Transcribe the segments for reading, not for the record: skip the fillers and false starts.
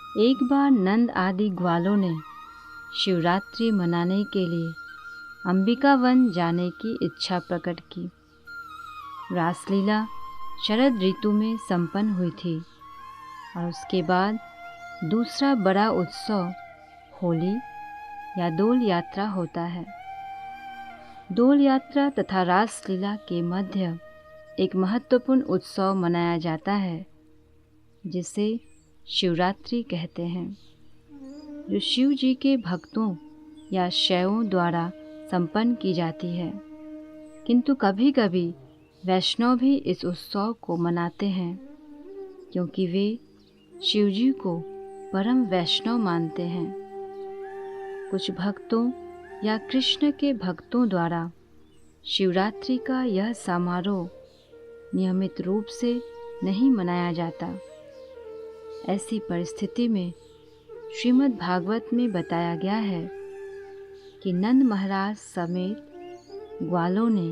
एक बार नंद आदि ग्वालों ने शिवरात्रि मनाने के लिए अंबिका वन जाने की इच्छा प्रकट की। रासलीला शरद ऋतु में संपन्न हुई थी और उसके बाद दूसरा बड़ा उत्सव होली या डोल यात्रा होता है। डोल यात्रा तथा रासलीला के मध्य एक महत्वपूर्ण उत्सव मनाया जाता है जिसे शिवरात्रि कहते हैं, जो शिव जी के भक्तों या शैवों द्वारा संपन्न की जाती है। किंतु कभी कभी वैष्णव भी इस उत्सव को मनाते हैं क्योंकि वे शिव जी को परम वैष्णव मानते हैं। कुछ भक्तों या कृष्ण के भक्तों द्वारा शिवरात्रि का यह समारोह नियमित रूप से नहीं मनाया जाता। ऐसी परिस्थिति में श्रीमद् भागवत में बताया गया है कि नंद महाराज समेत ग्वालों ने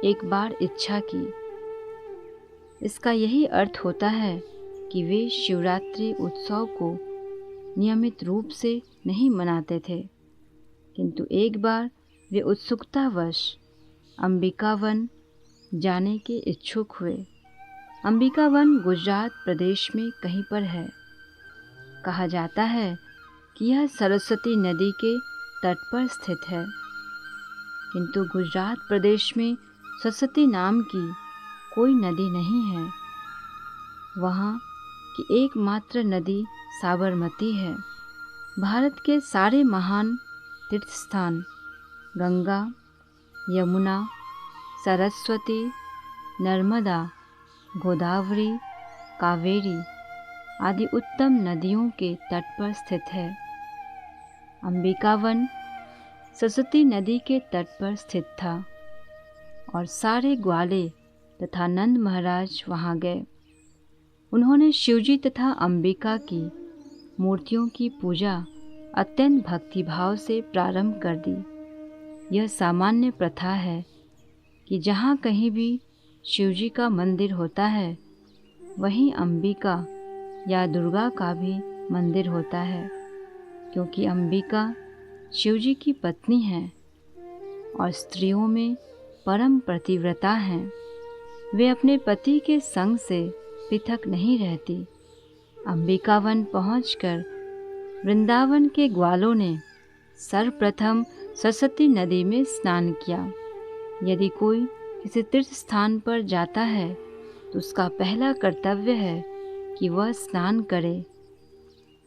एक बार इच्छा की। इसका यही अर्थ होता है कि वे शिवरात्रि उत्सव को नियमित रूप से नहीं मनाते थे, किंतु एक बार वे उत्सुकतावश अंबिका वन जाने के इच्छुक हुए। अंबिका वन गुजरात प्रदेश में कहीं पर है। कहा जाता है कि यह सरस्वती नदी के तट पर स्थित है, किंतु गुजरात प्रदेश में सरस्वती नाम की कोई नदी नहीं है। वहाँ की एकमात्र नदी साबरमती है। भारत के सारे महान तीर्थस्थान गंगा, यमुना, सरस्वती, नर्मदा, गोदावरी, कावेरी आदि उत्तम नदियों के तट पर स्थित है। अंबिका वन सरस्वती नदी के तट पर स्थित था और सारे ग्वाले तथा नंद महाराज वहाँ गए। उन्होंने शिवजी तथा अंबिका की मूर्तियों की पूजा अत्यंत भक्तिभाव से प्रारंभ कर दी। यह सामान्य प्रथा है कि जहाँ कहीं भी शिवजी का मंदिर होता है वहीं अंबिका या दुर्गा का भी मंदिर होता है, क्योंकि अंबिका शिवजी की पत्नी हैं और स्त्रियों में परम पतिव्रता हैं। वे अपने पति के संग से पृथक नहीं रहती। अंबिका वन पहुंचकर वृंदावन के ग्वालों ने सर्वप्रथम सरस्वती नदी में स्नान किया। यदि कोई किसी तीर्थ स्थान पर जाता है तो उसका पहला कर्तव्य है कि वह स्नान करे,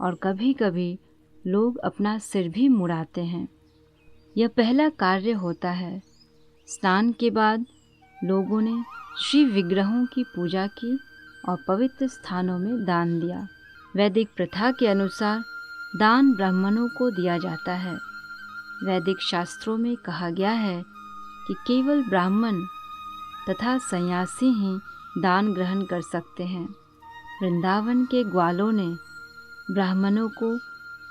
और कभी कभी लोग अपना सिर भी मुड़ाते हैं। यह पहला कार्य होता है। स्नान के बाद लोगों ने श्री विग्रहों की पूजा की और पवित्र स्थानों में दान दिया। वैदिक प्रथा के अनुसार दान ब्राह्मणों को दिया जाता है। वैदिक शास्त्रों में कहा गया है कि केवल ब्राह्मण तथा सन्यासी ही दान ग्रहण कर सकते हैं। वृंदावन के ग्वालों ने ब्राह्मणों को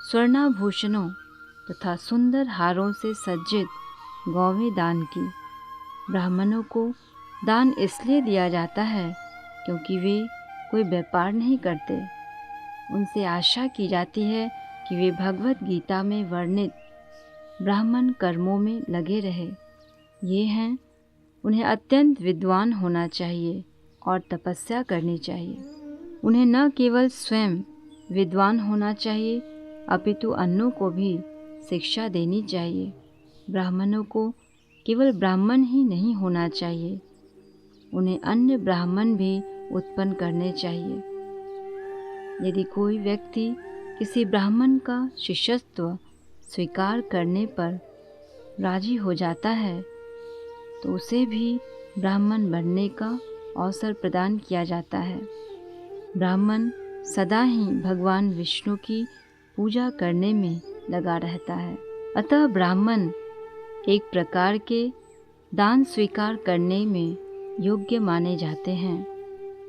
स्वर्णाभूषणों तथा सुंदर हारों से सज्जित गौवें दान की। ब्राह्मणों को दान इसलिए दिया जाता है क्योंकि वे कोई व्यापार नहीं करते। उनसे आशा की जाती है कि वे भगवत गीता में वर्णित ब्राह्मण कर्मों में लगे रहे। ये हैं, उन्हें अत्यंत विद्वान होना चाहिए और तपस्या करनी चाहिए। उन्हें न केवल स्वयं विद्वान होना चाहिए अपितु अन्यों को भी शिक्षा देनी चाहिए। ब्राह्मणों को केवल ब्राह्मण ही नहीं होना चाहिए, उन्हें अन्य ब्राह्मण भी उत्पन्न करने चाहिए। यदि कोई व्यक्ति किसी ब्राह्मण का शिष्यत्व स्वीकार करने पर राजी हो जाता है तो उसे भी ब्राह्मण बनने का अवसर प्रदान किया जाता है। ब्राह्मण सदा ही भगवान विष्णु की पूजा करने में लगा रहता है। अतः ब्राह्मण एक प्रकार के दान स्वीकार करने में योग्य माने जाते हैं,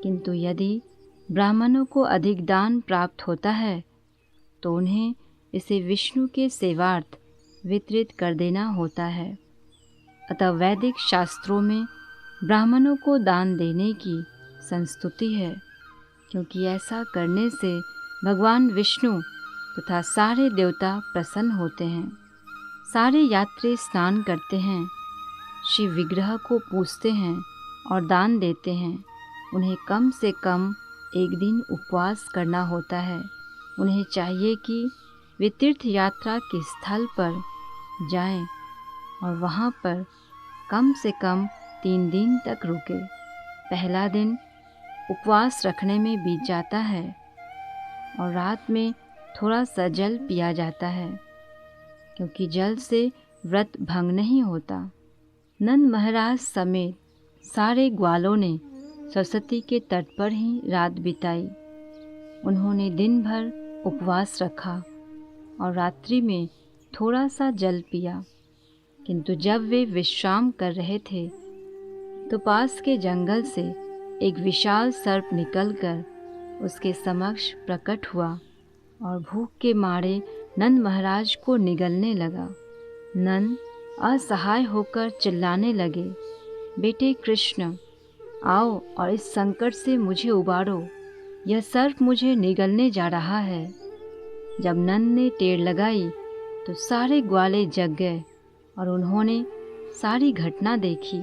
किंतु यदि ब्राह्मणों को अधिक दान प्राप्त होता है तो उन्हें इसे विष्णु के सेवार्थ वितरित कर देना होता है। अतः वैदिक शास्त्रों में ब्राह्मणों को दान देने की संस्तुति है, क्योंकि ऐसा करने से भगवान विष्णु तथा सारे देवता प्रसन्न होते हैं। सारे यात्री स्नान करते हैं, शिव विग्रह को पूजते हैं और दान देते हैं। उन्हें कम से कम एक दिन उपवास करना होता है। उन्हें चाहिए कि वे तीर्थ यात्रा के स्थल पर जाएं और वहां पर कम से कम 3 दिन तक रुके। पहला दिन उपवास रखने में बीत जाता है और रात में थोड़ा सा जल पिया जाता है, क्योंकि जल से व्रत भंग नहीं होता। नंद महाराज समेत सारे ग्वालों ने सरस्वती के तट पर ही रात बिताई। उन्होंने दिन भर उपवास रखा और रात्रि में थोड़ा सा जल पिया। किंतु जब वे विश्राम कर रहे थे तो पास के जंगल से एक विशाल सर्प निकलकर उसके समक्ष प्रकट हुआ और भूख के मारे नंद महाराज को निगलने लगा। नंद असहाय होकर चिल्लाने लगे, बेटे कृष्ण, आओ और इस संकट से मुझे उबारो। यह सर्प मुझे निगलने जा रहा है। जब नंद ने टेर लगाई तो सारे ग्वाले जग गए और उन्होंने सारी घटना देखी।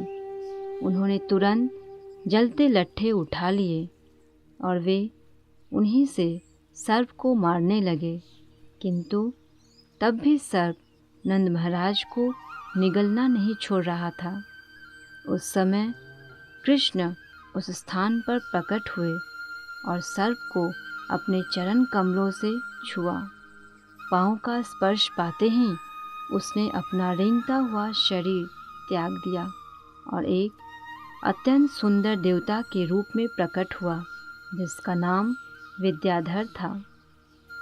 उन्होंने तुरंत जलते लट्ठे उठा लिए और वे उन्हीं से सर्प को मारने लगे। किंतु तब भी सर्प नंद महाराज को निगलना नहीं छोड़ रहा था। उस समय कृष्ण उस स्थान पर प्रकट हुए और सर्प को अपने चरण कमलों से छुआ। पाँव का स्पर्श पाते ही उसने अपना रेंगता हुआ शरीर त्याग दिया और एक अत्यंत सुंदर देवता के रूप में प्रकट हुआ, जिसका नाम विद्याधर था।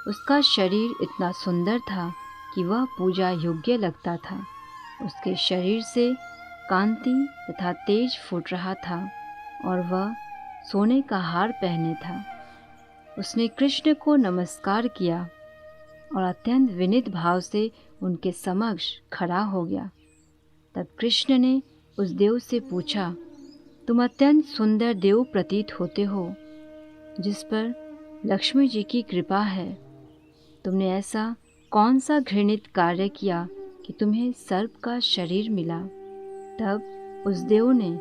उसका शरीर इतना सुंदर था कि वह पूजा योग्य लगता था। उसके शरीर से कांति तथा तेज फूट रहा था और वह सोने का हार पहने था। उसने कृष्ण को नमस्कार किया और अत्यंत विनीत भाव से उनके समक्ष खड़ा हो गया। तब कृष्ण ने उस देव से पूछा, तुम अत्यंत सुंदर देव प्रतीत होते हो, जिस पर लक्ष्मी जी की कृपा है। तुमने ऐसा कौन सा घृणित कार्य किया कि तुम्हें सर्प का शरीर मिला? तब उस देव ने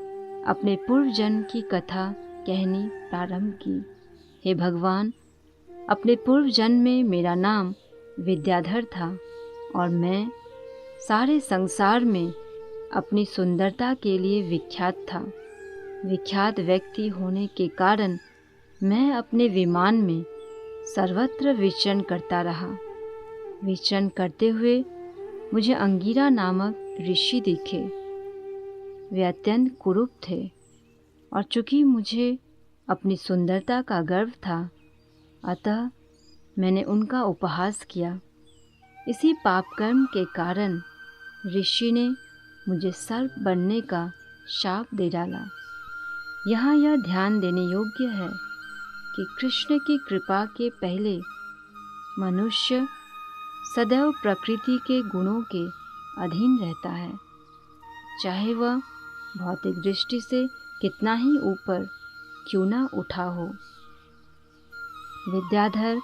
अपने पूर्व जन्म की कथा कहनी प्रारंभ की। हे भगवान, अपने पूर्व जन्म में मेरा नाम विद्याधर था और मैं सारे संसार में अपनी सुंदरता के लिए विख्यात था। विख्यात व्यक्ति होने के कारण मैं अपने विमान में सर्वत्र विचरण करता रहा। विचरण करते हुए मुझे अंगिरा नामक ऋषि दिखे। वे अत्यंत कुरूप थे और चूंकि मुझे अपनी सुंदरता का गर्व था, अतः मैंने उनका उपहास किया। इसी पापकर्म के कारण ऋषि ने मुझे सर्प बनने का शाप दे डाला। यहाँ यह ध्यान देने योग्य है कि कृष्ण की कृपा के पहले मनुष्य सदैव प्रकृति के गुणों के अधीन रहता है, चाहे वह भौतिक दृष्टि से कितना ही ऊपर क्यों ना उठा हो। विद्याधर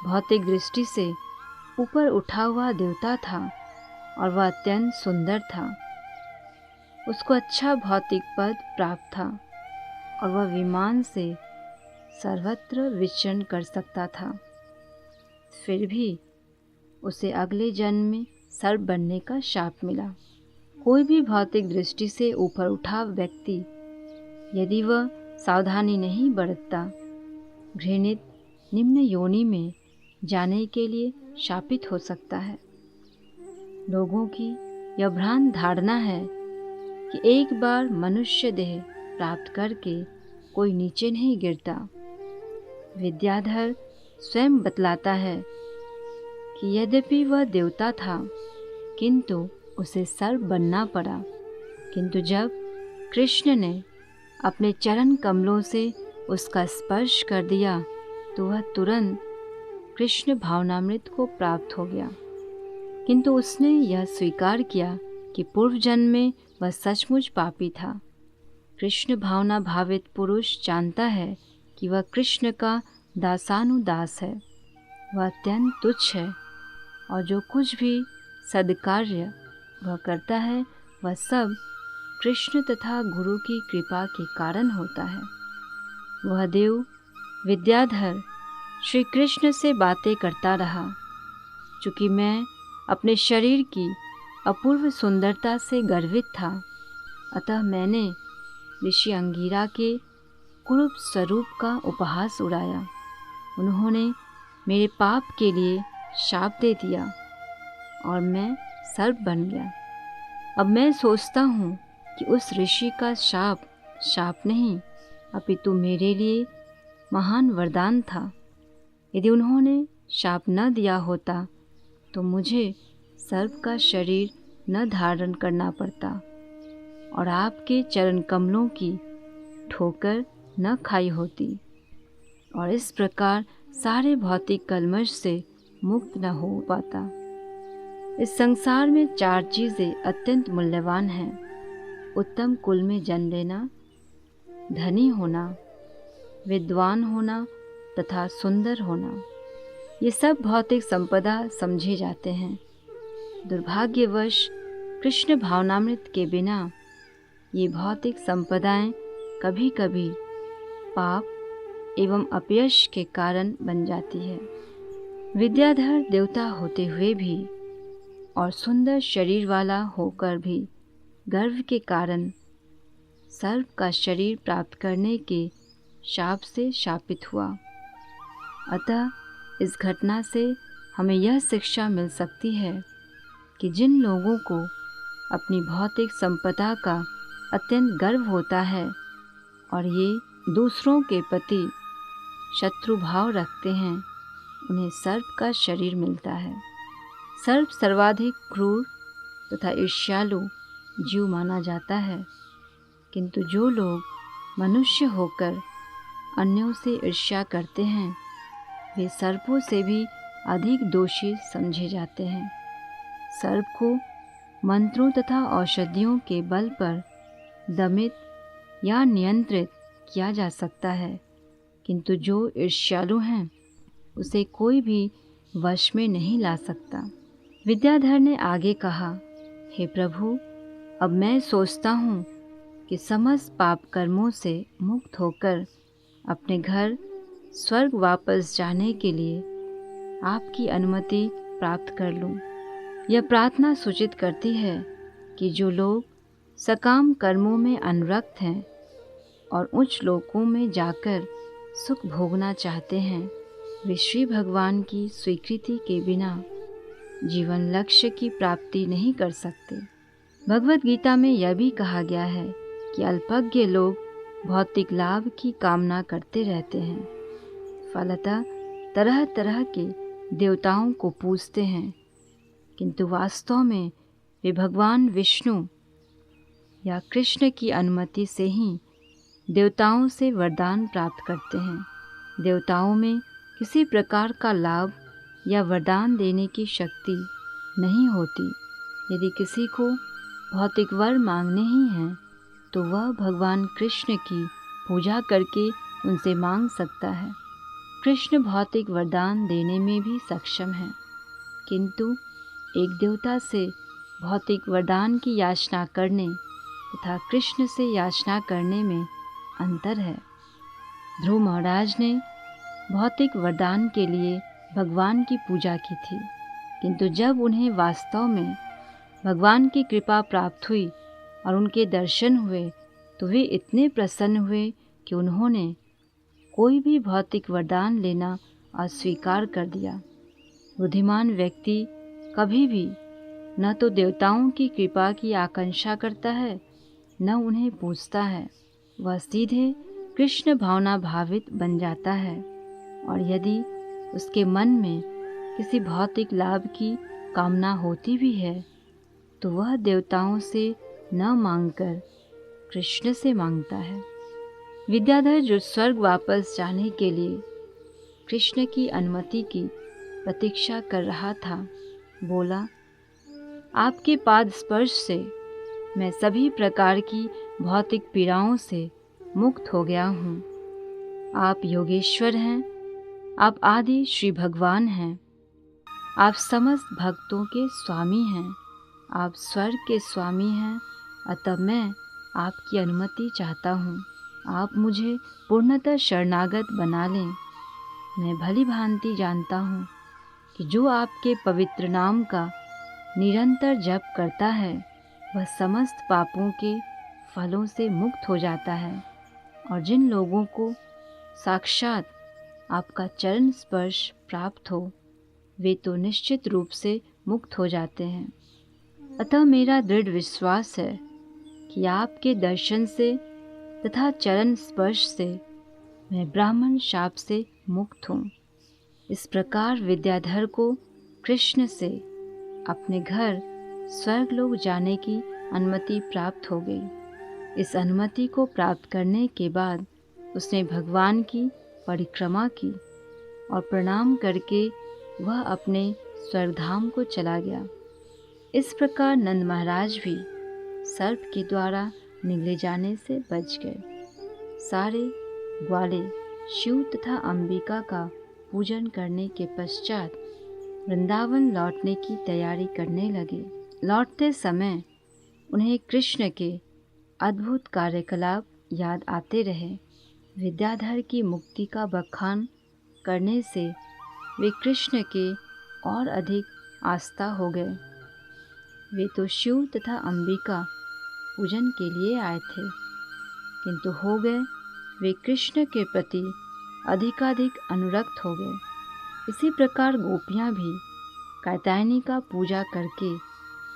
भौतिक दृष्टि से ऊपर उठा हुआ देवता था और वह अत्यंत सुंदर था। उसको अच्छा भौतिक पद प्राप्त था और वह विमान से सर्वत्र विचरण कर सकता था। फिर भी उसे अगले जन्म में सर्प बनने का शाप मिला। कोई भी भौतिक दृष्टि से ऊपर उठा व्यक्ति, यदि वह सावधानी नहीं बरतता, घृणित निम्न योनि में जाने के लिए शापित हो सकता है। लोगों की यह भ्रांत धारणा है कि एक बार मनुष्य देह प्राप्त करके कोई नीचे नहीं गिरता। विद्याधर स्वयं बतलाता है कि यद्यपि वह देवता था, किंतु उसे सर्प बनना पड़ा। किंतु जब कृष्ण ने अपने चरण कमलों से उसका स्पर्श कर दिया तो वह तुरंत कृष्ण भावनामृत को प्राप्त हो गया। किंतु उसने यह स्वीकार किया कि पूर्व जन्म में वह सचमुच पापी था। कृष्ण भावना भावित पुरुष जानता है कि वह कृष्ण का दासानुदास है। वह अत्यंत तुच्छ है और जो कुछ भी सद्कार्य वह करता है वह सब कृष्ण तथा गुरु की कृपा के कारण होता है। वह देव विद्याधर श्री कृष्ण से बातें करता रहा। चूँकि मैं अपने शरीर की अपूर्व सुंदरता से गर्वित था, अतः मैंने ऋषि अंगिरा के कुरूप स्वरूप का उपहास उड़ाया। उन्होंने मेरे पाप के लिए शाप दे दिया और मैं सर्प बन गया। अब मैं सोचता हूँ कि उस ऋषि का शाप नहीं अपितु मेरे लिए महान वरदान था। यदि उन्होंने शाप न दिया होता तो मुझे सर्प का शरीर न धारण करना पड़ता और आपके चरण कमलों की ठोकर न खाई होती और इस प्रकार सारे भौतिक कलमश से मुक्त न हो पाता। इस संसार में 4 चीज़ें अत्यंत मूल्यवान हैं: उत्तम कुल में जन्म लेना, धनी होना, विद्वान होना तथा सुंदर होना। ये सब भौतिक संपदा समझे जाते हैं। दुर्भाग्यवश कृष्ण भावनामृत के बिना ये भौतिक संपदाएं कभी कभी पाप एवं अपयश के कारण बन जाती है। विद्याधर देवता होते हुए भी और सुंदर शरीर वाला होकर भी गर्व के कारण सर्प का शरीर प्राप्त करने के शाप से शापित हुआ। अतः इस घटना से हमें यह शिक्षा मिल सकती है कि जिन लोगों को अपनी भौतिक संपदा का अत्यंत गर्व होता है और ये दूसरों के प्रति शत्रु भाव रखते हैं, उन्हें सर्प का शरीर मिलता है। सर्प सर्वाधिक क्रूर तथा ईर्ष्यालु जीव माना जाता है, किंतु जो लोग मनुष्य होकर अन्यों से ईर्ष्या करते हैं वे सर्पों से भी अधिक दोषी समझे जाते हैं। सर्प को मंत्रों तथा औषधियों के बल पर दमित या नियंत्रित किया जा सकता है, किंतु जो ईर्ष्यालु हैं उसे कोई भी वश में नहीं ला सकता। विद्याधर ने आगे कहा, हे प्रभु, अब मैं सोचता हूँ कि समस्त पाप कर्मों से मुक्त होकर अपने घर स्वर्ग वापस जाने के लिए आपकी अनुमति प्राप्त कर लूं। यह प्रार्थना सूचित करती है कि जो लोग सकाम कर्मों में अनुरक्त हैं और उच्च लोकों में जाकर सुख भोगना चाहते हैं, वे श्री भगवान की स्वीकृति के बिना जीवन लक्ष्य की प्राप्ति नहीं कर सकते। भगवद गीता में यह भी कहा गया है कि अल्पज्ञ लोग भौतिक लाभ की कामना करते रहते हैं, फलतः तरह तरह के देवताओं को पूजते हैं, किंतु वास्तव में वे भगवान विष्णु या कृष्ण की अनुमति से ही देवताओं से वरदान प्राप्त करते हैं। देवताओं में किसी प्रकार का लाभ या वरदान देने की शक्ति नहीं होती। यदि किसी को भौतिक वर मांगने ही हैं तो वह भगवान कृष्ण की पूजा करके उनसे मांग सकता है। कृष्ण भौतिक वरदान देने में भी सक्षम है, किंतु एक देवता से भौतिक वरदान की याचना करने तथा कृष्ण से याचना करने में अंतर है। ध्रुव महाराज ने भौतिक वरदान के लिए भगवान की पूजा की थी, किंतु जब उन्हें वास्तव में भगवान की कृपा प्राप्त हुई और उनके दर्शन हुए तो वे इतने प्रसन्न हुए कि उन्होंने कोई भी भौतिक वरदान लेना अस्वीकार कर दिया। बुद्धिमान व्यक्ति कभी भी न तो देवताओं की कृपा की आकांक्षा करता है न उन्हें पूजता है। वह सीधे कृष्ण भावना भावित बन जाता है और यदि उसके मन में किसी भौतिक लाभ की कामना होती भी है तो वह देवताओं से न मांगकर कृष्ण से मांगता है। विद्याधर जो स्वर्ग वापस जाने के लिए कृष्ण की अनुमति की प्रतीक्षा कर रहा था, बोला, आपके पाद स्पर्श से मैं सभी प्रकार की भौतिक पीड़ाओं से मुक्त हो गया हूँ। आप योगेश्वर हैं आप आदि श्री भगवान हैं। आप समस्त भक्तों के स्वामी हैं। आप स्वर्ग के स्वामी हैं। अतः मैं आपकी अनुमति चाहता हूँ। आप मुझे पूर्णतः शरणागत बना लें। मैं भली भांति जानता हूँ कि जो आपके पवित्र नाम का निरंतर जप करता है वह समस्त पापों के फलों से मुक्त हो जाता है। और जिन लोगों को साक्षात आपका चरण स्पर्श प्राप्त हो वे तो निश्चित रूप से मुक्त हो जाते हैं। अतः मेरा दृढ़ विश्वास है कि आपके दर्शन से तथा चरण स्पर्श से मैं ब्राह्मण शाप से मुक्त हूँ। इस प्रकार विद्याधर को कृष्ण से अपने घर स्वर्गलोक जाने की अनुमति प्राप्त हो गई। इस अनुमति को प्राप्त करने के बाद उसने भगवान की परिक्रमा की और प्रणाम करके वह अपने स्वर्गधाम को चला गया। इस प्रकार नंद महाराज भी सर्प के द्वारा निगले जाने से बच गए। सारे ग्वाले शिव तथा अंबिका का पूजन करने के पश्चात वृंदावन लौटने की तैयारी करने लगे। लौटते समय उन्हें कृष्ण के अद्भुत कार्यकलाप याद आते रहे। विद्याधर की मुक्ति का बखान करने से वे कृष्ण के और अधिक आस्था हो गए। वे तो शिव तथा अंबिका पूजन के लिए आए थे, किंतु हो गए वे कृष्ण के प्रति अधिकाधिक अनुरक्त हो गए। इसी प्रकार गोपियाँ भी कात्यायनी का पूजा करके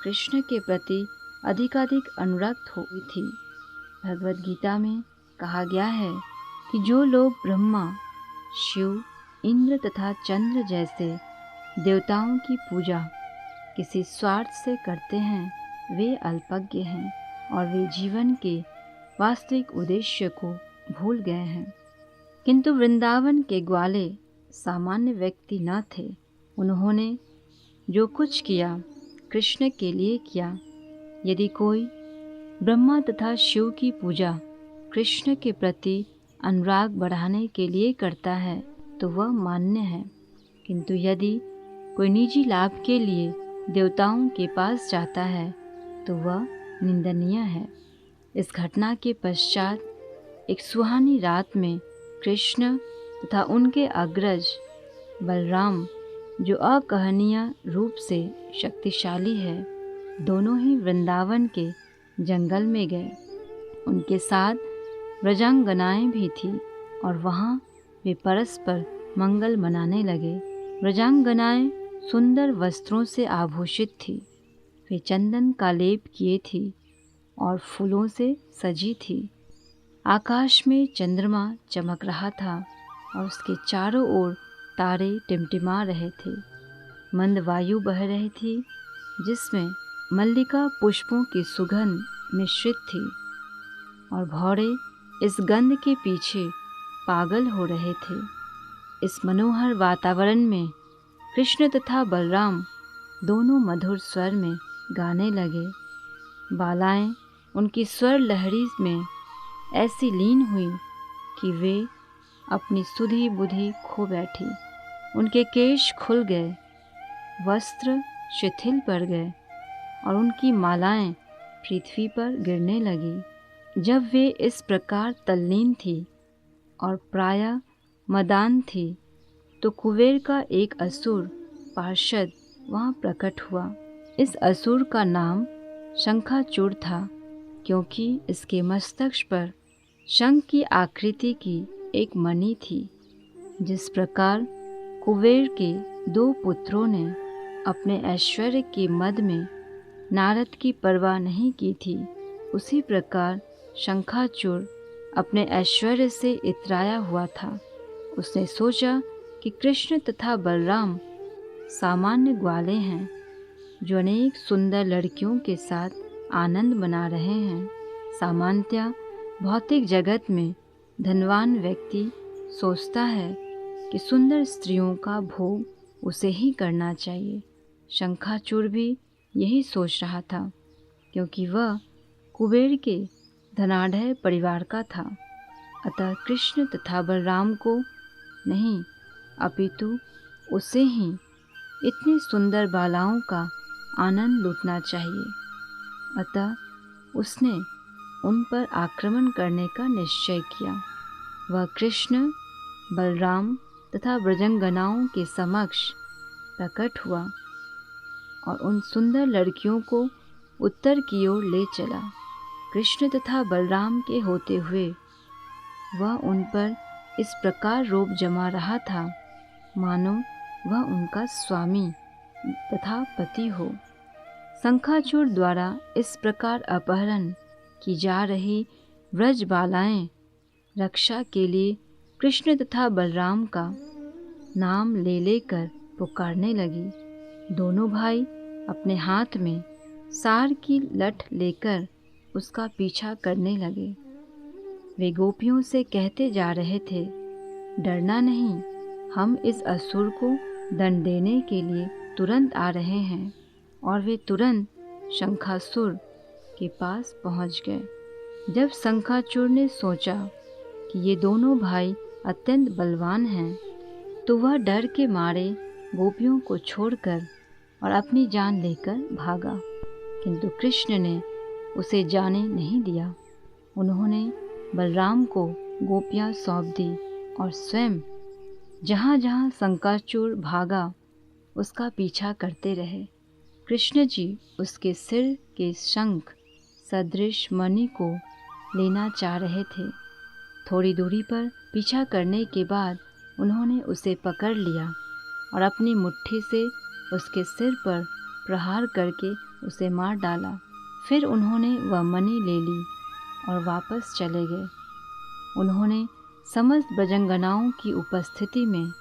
कृष्ण के प्रति अधिकाधिक अनुरक्त हुई थी। भगवद गीता में कहा गया है कि जो लोग ब्रह्मा, शिव, इंद्र तथा चंद्र जैसे देवताओं की पूजा किसी स्वार्थ से करते हैं वे अल्पज्ञ हैं और वे जीवन के वास्तविक उद्देश्य को भूल गए हैं। किंतु वृंदावन के ग्वाले सामान्य व्यक्ति न थे। उन्होंने जो कुछ किया कृष्ण के लिए किया। यदि कोई ब्रह्मा तथा शिव की पूजा कृष्ण के प्रति अनुराग बढ़ाने के लिए करता है तो वह मान्य है, किंतु यदि कोई निजी लाभ के लिए देवताओं के पास जाता है तो वह निंदनीय है। इस घटना के पश्चात एक सुहानी रात में कृष्ण तथा उनके अग्रज बलराम, जो अकहनीय रूप से शक्तिशाली है, दोनों ही वृंदावन के जंगल में गए। उनके साथ व्रजांगनाएं भी थीं और वहाँ वे परस्पर मंगल मनाने लगे। व्रजांगनाएं सुंदर वस्त्रों से आभूषित थी। वे चंदन का लेप किए थी और फूलों से सजी थी। आकाश में चंद्रमा चमक रहा था और उसके चारों ओर तारे टिमटिमा रहे थे। मंद वायु बह रही थी जिसमें मल्लिका पुष्पों की सुगंध मिश्रित थी और भौरे इस गंध के पीछे पागल हो रहे थे। इस मनोहर वातावरण में कृष्ण तथा बलराम दोनों मधुर स्वर में गाने लगे। बालाएं उनकी स्वर लहरी में ऐसी लीन हुई कि वे अपनी सुधी बुद्धि खो बैठी। उनके केश खुल गए, वस्त्र शिथिल पड़ गए और उनकी मालाएं पृथ्वी पर गिरने लगी। जब वे इस प्रकार तल्लीन थी और प्रायः मदान थी तो कुबेर का एक असुर पार्षद वहाँ प्रकट हुआ। इस असुर का नाम शंखाचूड़ था, क्योंकि इसके मस्तक पर शंख की आकृति की एक मणि थी। जिस प्रकार कुबेर के दो पुत्रों ने अपने ऐश्वर्य के मद में नारद की परवाह नहीं की थी, उसी प्रकार शंखाचूड़ अपने ऐश्वर्य से इतराया हुआ था। उसने सोचा कि कृष्ण तथा बलराम सामान्य ग्वाले हैं जो अनेक सुंदर लड़कियों के साथ आनंद मना रहे हैं। सामान्यतः भौतिक जगत में धनवान व्यक्ति सोचता है कि सुंदर स्त्रियों का भोग उसे ही करना चाहिए। शंखाचूड़ भी यही सोच रहा था, क्योंकि वह कुबेर के धनाढ़ परिवार का था। अतः कृष्ण तथा बलराम को नहीं अपितु उसे ही इतनी सुंदर बालाओं का आनंद लूटना चाहिए। अतः उसने उन पर आक्रमण करने का निश्चय किया। वह कृष्ण, बलराम तथा ब्रजंगनाओं के समक्ष प्रकट हुआ और उन सुंदर लड़कियों को उत्तर की ओर ले चला। कृष्ण तथा बलराम के होते हुए वह उन पर इस प्रकार रोब जमा रहा था मानो वह उनका स्वामी तथा पति हो। शंखाचूर द्वारा इस प्रकार अपहरण की जा रही व्रज बालाएं रक्षा के लिए कृष्ण तथा बलराम का नाम ले लेकर पुकारने लगी। दोनों भाई अपने हाथ में सार की लठ लेकर उसका पीछा करने लगे। वे गोपियों से कहते जा रहे थे, डरना नहीं, हम इस असुर को दंड देने के लिए तुरंत आ रहे हैं। और वे तुरंत शंखासुर के पास पहुंच गए। जब शंखाचूर ने सोचा कि ये दोनों भाई अत्यंत बलवान हैं, तो वह डर के मारे गोपियों को छोड़कर और अपनी जान लेकर भागा। किंतु कृष्ण ने उसे जाने नहीं दिया। उन्होंने बलराम को गोपियां सौंप दी और स्वयं जहाँ जहाँ शंखाचूर भागा उसका पीछा करते रहे। कृष्ण जी उसके सिर के शंख सदृश मणि को लेना चाह रहे थे। थोड़ी दूरी पर पीछा करने के बाद उन्होंने उसे पकड़ लिया और अपनी मुट्ठी से उसके सिर पर प्रहार करके उसे मार डाला। फिर उन्होंने वह मणि ले ली और वापस चले गए। उन्होंने समस्त ब्रजंगनाओं की उपस्थिति में